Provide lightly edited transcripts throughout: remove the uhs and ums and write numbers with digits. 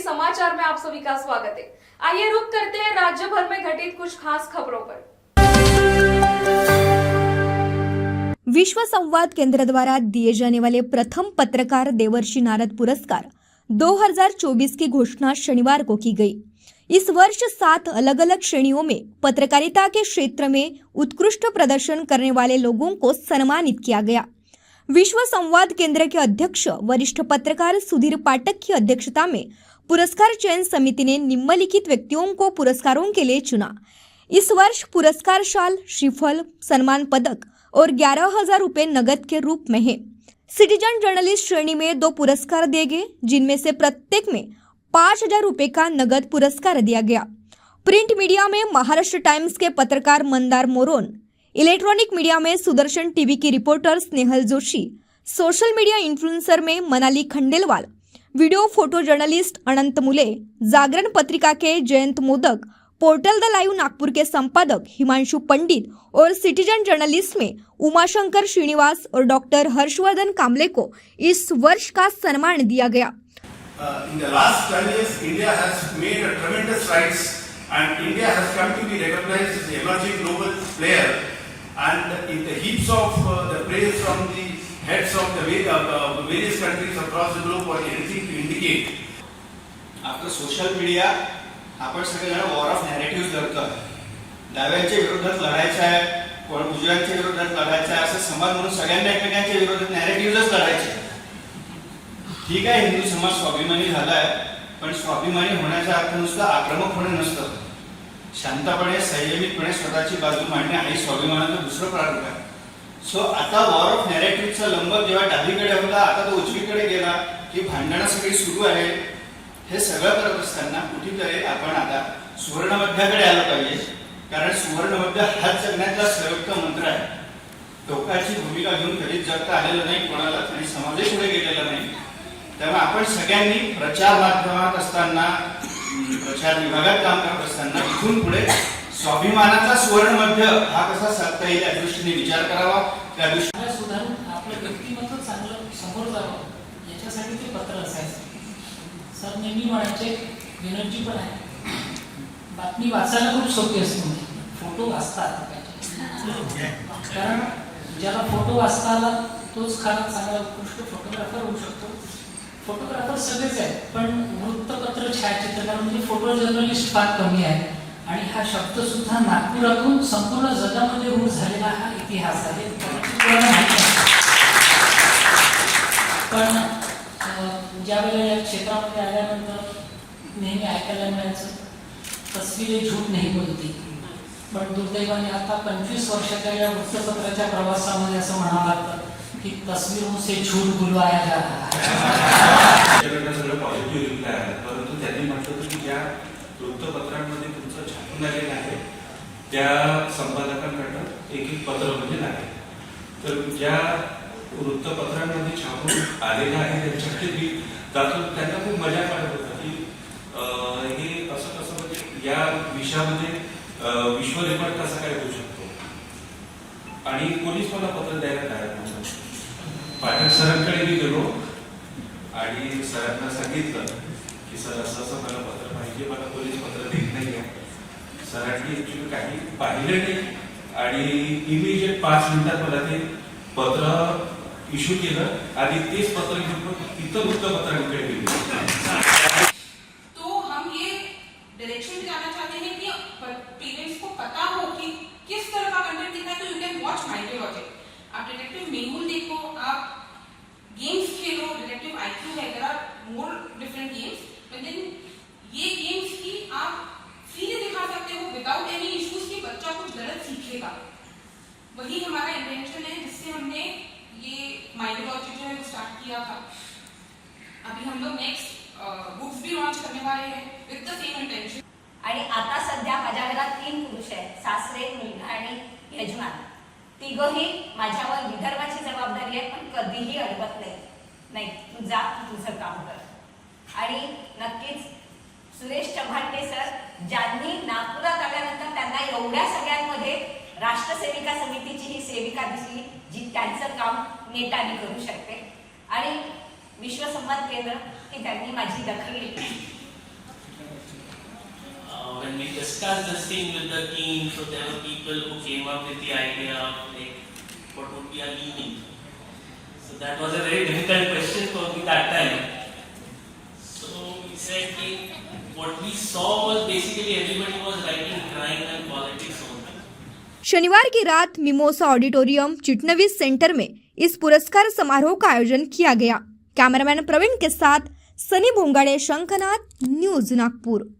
समाचार में आप सभी का स्वागत है। आइए रुक करते हैं राज्य भर में घटित कुछ खास खबरों पर। विश्व संवाद केंद्र द्वारा दिए जाने वाले प्रथम पत्रकार देवर्षि नारद पुरस्कार 2024 की घोषणा शनिवार को की गई। इस वर्ष 7 अलग अलग श्रेणियों में पत्रकारिता के क्षेत्र में उत्कृष्ट प्रदर्शन करने वाले लोगों को सम्मानित किया गया। विश्व संवाद केंद्र के अध्यक्ष वरिष्ठ पत्रकार सुधीर पाठक की अध्यक्षता में पुरस्कार चयन समिति ने निम्नलिखित व्यक्तियों को पुरस्कारों के लिए चुना। इस वर्ष पुरस्कार शाल, श्रीफल, सम्मान पदक और 11,000 रुपए नगद के रूप में है। सिटीजन जर्नलिस्ट श्रेणी में 2 पुरस्कार दिए गए, जिनमें से प्रत्येक में 5,000 रुपए का नगद पुरस्कार दिया गया। प्रिंट मीडिया में महाराष्ट्र टाइम्स के पत्रकार मंदार मोरोन, इलेक्ट्रॉनिक मीडिया में सुदर्शन टीवी की reporter Snehal Joshi, social media influencer में Manali Khandelwal, video photo journalist Anant Mule, Jagran Patrika के Jayant Modak, portal the live Nagpur के संपादक हिमांशु पंडित और सिटीजन जर्नलिस्ट में उमाशंकर श्रीनिवास और डॉक्टर हर्षवर्धन कामले को इस वर्ष का सम्मान दिया गया। In the last 10 years, India has made a tremendous strides, and India has come to be recognized as the emerging global player. And in the heaps of the praise from the heads of the various countries across the globe or anything to indicate. आपलं social media आपण सगळेजण war of narrative करतो. डाव्यांच्या विरोधात लढायचं आहे, कोण उजव्यांच्या विरोधात लढायचं आहे, असं समाज म्हणून सगळ्यांना एकमेकांच्या विरोधात नॅरेटिव्हच लढायचे. ठीक आहे, हिंदू समाज स्वाभिमानी झालाय, पण स्वाभिमानी होण्याचा अर्थ नुसतं आक्रमक होणे नसतं. शांतपणे संयमितपणे स्वतःची बाजू मांडणे आणि स्वाभिमानाचं दुसरं प्रारूप आहे. सो आता वॉर ऑफ नॅरेटिव्हचा लंबर जेव्हा डावीकडे होता, आता तो उजवीकडे गेला की भांडणं सगळी सुरू आहे. हे सगळं करत असताना कुठेतरी आपण आता सुवर्णमध्याकडे आलं पाहिजे, कारण सुवर्णमध्य हाच जगण्यातला सर्वोत्तम मंत्र आहे. टोकाची भूमिका घेऊन कधीच जगता आलेलं नाही कोणालाच, आणि समाजही पुढे गेलेला नाही. त्यामुळे आपण सगळ्यांनी प्रचार माध्यमात असताना, प्रचार विभागात काम करत असताना इथून पुढे स्वाभिमानाचा सुवर्णमध्य हा कसा साधता येईल या दृष्टीने विचार करावा. त्या दृष्टीने सुधारून आपलं व्यक्तिमत्व चांगलं समोर जावं याच्यासाठी ते पत्र असायचं. सर नेहमी म्हणायचे, एनर्जी पण आहे, बातमी वाचायला खूप सोपी असते, फोटो वाचता आला पाहिजे. कारण ज्याला फोटो वाचता आला तोच खरा चांगला उत्कृष्ट फोटोग्राफर होऊ शकतो. फोटोग्राफर सगळेच आहेत, पण वृत्तपत्र छायाचित्रकार म्हणजे फोटो जर्नलिस्ट फार कमी आहे. आणि हा शब्द सुद्धा नागपुरातून संपूर्ण जगामध्ये रूढ झालेला हा इतिहास आहे. पण ज्या वेळेला या क्षेत्रामध्ये आल्यानंतर नेहमी ऐकायला मिळायचं, तस्वीरें झूठ नाही बोलती. पण दुर्दैवाने आता 25 वर्षाच्या या वृत्तपत्राच्या प्रवासामध्ये असं म्हणावं लागतं की तस्वीरों से झूठ बुलवाया जा रहा है. सगळं पॉझिटिव्ह रिप्लाय आहे, परंतु त्यांनी म्हटलं की ज्या वृत्तपत्रांमध्ये तुमचं छापून आलेलं आहे त्या संपादकांकडनं एक पत्र म्हणजे नाही. तर ज्या वृत्तपत्रांमध्ये छापून आलेलं आहे त्यांच्याकडे त्यातून त्यांना खूप मजा वाटत होतं की हे असं कसं, म्हणजे या विषयामध्ये विश्व रेकॉर्ड कसा काय होऊ शकतो. आणि कोणीच मला पत्र द्यायला तयार नव्हतं. पाठक सरांकडे मी गेलो आणि सरांना सांगितलं की सर असं असं मला पत्र पाहिजे, मला कोणीच पत्र देत नाही आहे. सरांनी ऍक्च्युली काही पाहिलं नाही आणि इमिजिएट 5 मिनिटात मला ते पत्र इश्यू केलं आणि तेच पत्र घेऊन इतर वृत्तपत्रांकडे गेले. तो हम ये डायरेक्शन में जाना चाहते हैं कि पेरेंट्स को पता हो कि किस तरह का कंटेंट देखना है. तो यू कैन वॉच माइथोलॉजी, आप डिटेक्टिव मेहुल देखो, आप गेम्स खेलो, डिटेक्टिव आईक्यू है, there are more different games. But then ये गेम्स की आप फ्रीली दिखा सकते हो विदाउट एनी इश्यूज कि बच्चा कुछ गलत सीखेगा. वही हमारा इंटेंशन है जिससे हमने ये माइथोलॉजी जो है स्टार्ट किया था. अभी हम लोग नेक्स्ट बुक्स भी लॉन्च करने वाले हैं विद द सेम इंटेंशन. आणि आता सध्या माझ्या घरात 3 पुरुष आहेत, सासरे, मुलगा आणि यजमान. तिघही माझ्यावर विदर्भाची जबाबदारी आहे, पण कधीही अडवत नाही तू जा, तुझं काम कर. आणि नक्कीच सुरेश चव्हाटे सर, ज्यांनी नागपुरात आल्यानंतर त्यांना एवढ्या सगळ्यांमध्ये राष्ट्रसेविका समितीची ही सेविका दिसली, जी त्यांचं काम नेटाने करू शकते. आणि विश्व संवाद केंद्र की त्यांनी माझी दखल घेतली. when we discussed this thing with the team, so there were people who came up with the idea of like, what would be a meaning? So that was a very difficult question for me that time. So we said that what we saw was basically everybody was writing crime and politics only. शनिवार की रात mimosa auditorium चिटनवीस centre में इस पुरस्कार समारोह का आयोजन किया गया। कैमरामैन प्रवीण के साथ सनी भोंगाड़े, शंखनाथ, न्यूज नागपुर।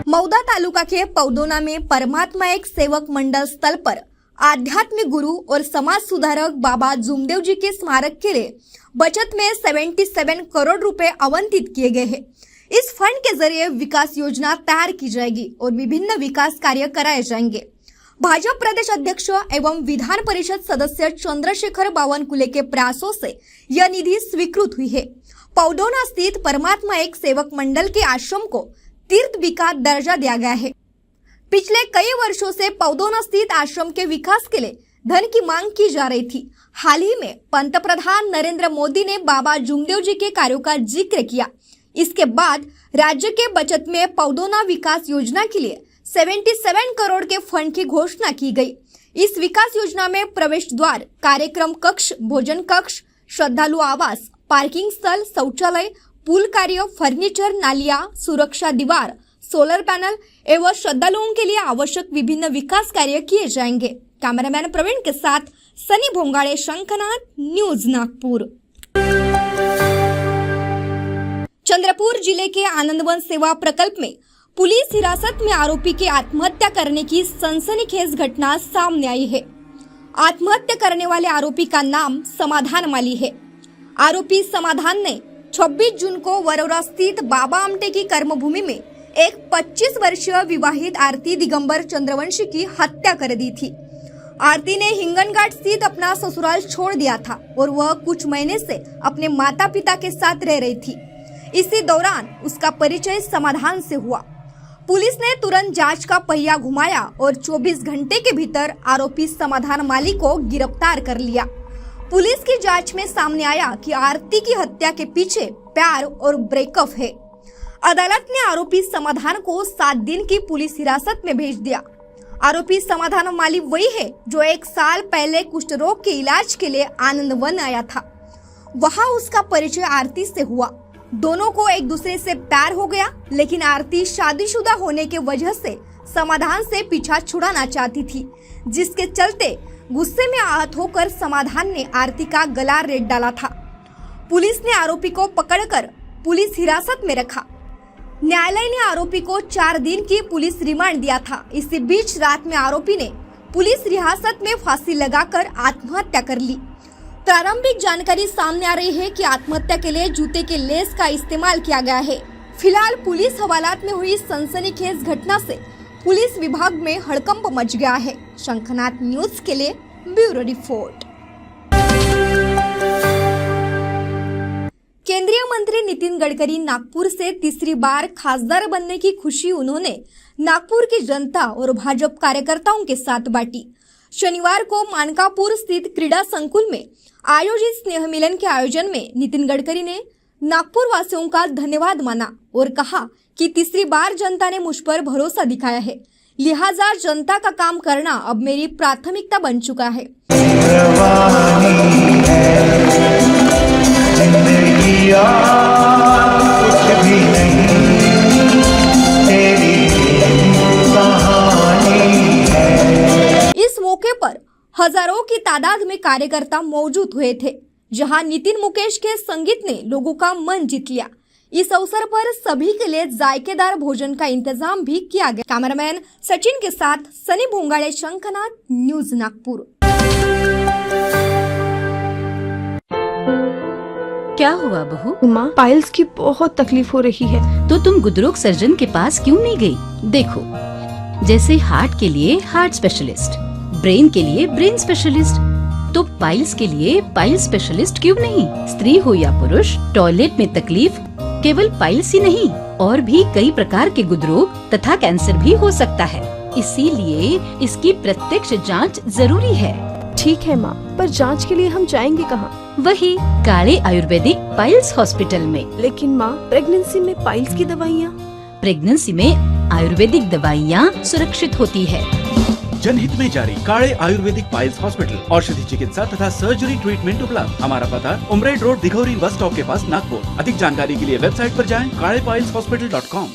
मौदा तालुका के पौदोना में परमात्मा एक सेवक मंडल स्थल पर आध्यात्मिक गुरु और समाज सुधारक बाबा जुमदेव जी के स्मारक के लिए बचत में 77 करोड़ रुपए आवंटित किए गए हैं। इस फंड के जरिए विकास योजना तैयार की जाएगी और विभिन्न विकास कार्य कराए जाएंगे। भाजपा प्रदेश अध्यक्ष एवं विधान परिषद सदस्य चंद्रशेखर बावनकुले के प्रयासों से यह निधि स्वीकृत हुई है। पौदोना स्थित परमात्मा एक सेवक मंडल के आश्रम को तीर्थ विकास दर्जा दिया गया है। पिछले कई वर्षों से पौदोना स्थित आश्रम के विकास के लिए धन की मांग की जा रही थी। हाल ही में पंतप्रधान नरेंद्र मोदी ने बाबा जुमदेव जी के कार्यों का जिक्र किया। इसके बाद राज्य के बजट में पौदोना विकास योजना के लिए 77 करोड़ के फंड की घोषणा की गई। इस विकास योजना में प्रवेश द्वार, कार्यक्रम कक्ष, भोजन कक्ष, श्रद्धालु आवास, पार्किंग स्थल, शौचालय, पुल कार्य, फर्नीचर, नालियां, सुरक्षा दीवार, सोलर पैनल एवं श्रद्धालुओं के लिए आवश्यक विभिन्न विकास कार्य किए जाएंगे। कैमरामैन प्रवीण के साथ सनी भोंगाड़े, शंखनाथ, न्यूज नागपुर। चंद्रपुर जिले के आनंदवन सेवा प्रकल्प में पुलिस हिरासत में आरोपी के आत्महत्या करने की सनसनीखेज घटना सामने आई है। आत्महत्या करने वाले आरोपी का नाम समाधान माली है। आरोपी समाधान ने 26 जून को वरोरा स्थित बाबा आमटे की कर्मभूमि में एक 25 वर्षीय विवाहित आरती दिगंबर चंद्रवंशी की हत्या कर दी थी। आरती ने हिंगनघाट स्थित अपना ससुराल छोड़ दिया था और वह कुछ महीने से अपने माता पिता के साथ रह रही थी। इसी दौरान उसका परिचय समाधान से हुआ। पुलिस ने तुरंत जांच का पहिया घुमाया और 24 घंटे के भीतर आरोपी समाधान माली को गिरफ्तार कर लिया। पुलिस की जांच में सामने आया कि आरती की हत्या के पीछे प्यार और ब्रेकअप है। अदालत ने आरोपी समाधान को 7 दिन की पुलिस हिरासत में भेज दिया। आरोपी समाधान माली वही है जो 1 साल पहले कुष्ठ रोग के इलाज के लिए आनंदवन आया था। वहां उसका परिचय आरती से हुआ। दोनों को एक दूसरे से प्यार हो गया, लेकिन आरती शादीशुदा होने के वजह से समाधान से पीछा छुड़ाना चाहती थी, जिसके चलते गुस्से में आहत होकर समाधान ने आरती का गला रेत डाला था। पुलिस ने आरोपी को पकड़कर पुलिस हिरासत में रखा। न्यायालय ने आरोपी को 4 दिन की पुलिस रिमांड दिया था। इसी बीच रात में आरोपी ने पुलिस हिरासत में फांसी लगाकर आत्महत्या कर ली। प्रारंभिक जानकारी सामने आ रही है कि आत्महत्या के लिए जूते के लेस का इस्तेमाल किया गया है। फिलहाल पुलिस हवालात में हुई सनसनीखेज घटना से पुलिस विभाग में हड़कंप मच गया है। शंखनाथ न्यूज के लिए ब्यूरो रिपोर्ट। केंद्रीय मंत्री नितिन गडकरी नागपुर से तीसरी बार खासदार बनने की खुशी उन्होंने नागपुर की जनता और भाजपा कार्यकर्ताओं के साथ बांटी। शनिवार को मानकापुर स्थित क्रीड़ा संकुल में आयोजित स्नेह मिलन के आयोजन में नितिन गडकरी ने नागपुर वासियों का धन्यवाद माना और कहा कि तीसरी बार जनता ने मुझ पर भरोसा दिखाया है, लिहाजा जनता का काम करना अब मेरी प्राथमिकता बन चुका है। इस मौके पर हजारों की तादाद में कार्यकर्ता मौजूद हुए थे, जहां नितिन मुकेश के संगीत ने लोगों का मन जीत लिया। इस अवसर पर सभी के लिए जायकेदार भोजन का इंतजाम भी किया गया। कैमरामैन सचिन के साथ सनी भोंगाड़े, शंखनाथ, न्यूज नागपुर। क्या हुआ बहू? माँ, पाइल्स की बहुत तकलीफ हो रही है। तो तुम गुदरोग सर्जन के पास क्यों नहीं गई? देखो, जैसे हार्ट के लिए हार्ट स्पेशलिस्ट, ब्रेन के लिए ब्रेन स्पेशलिस्ट, तो पाइल्स के लिए पाइल स्पेशलिस्ट क्यों नहीं? स्त्री हो या पुरुष, टॉयलेट में तकलीफ केवल पाइल्स ही नहीं, और भी कई प्रकार के गुदरोग तथा कैंसर भी हो सकता है। इसीलिए इसकी प्रत्यक्ष जांच जरूरी है। ठीक है माँ, पर जांच के लिए हम जाएंगे कहाँ? वही काले आयुर्वेदिक पाइल्स हॉस्पिटल में। लेकिन माँ, प्रेगनेंसी में पाइल्स की दवाइयाँ? प्रेगनेंसी में आयुर्वेदिक दवाइयाँ सुरक्षित होती है। जनहित में जारी काड़े आयुर्वेदिक पाइल्स हॉस्पिटल, औषधि चिकित्सा तथा सर्जरी ट्रीटमेंट उपलब्ध। हमारा पता उमरेड रोड, दिघौरी बस स्टॉप के पास, नागपुर। अधिक जानकारी के लिए वेबसाइट पर जाएं kadepailshhospital.com।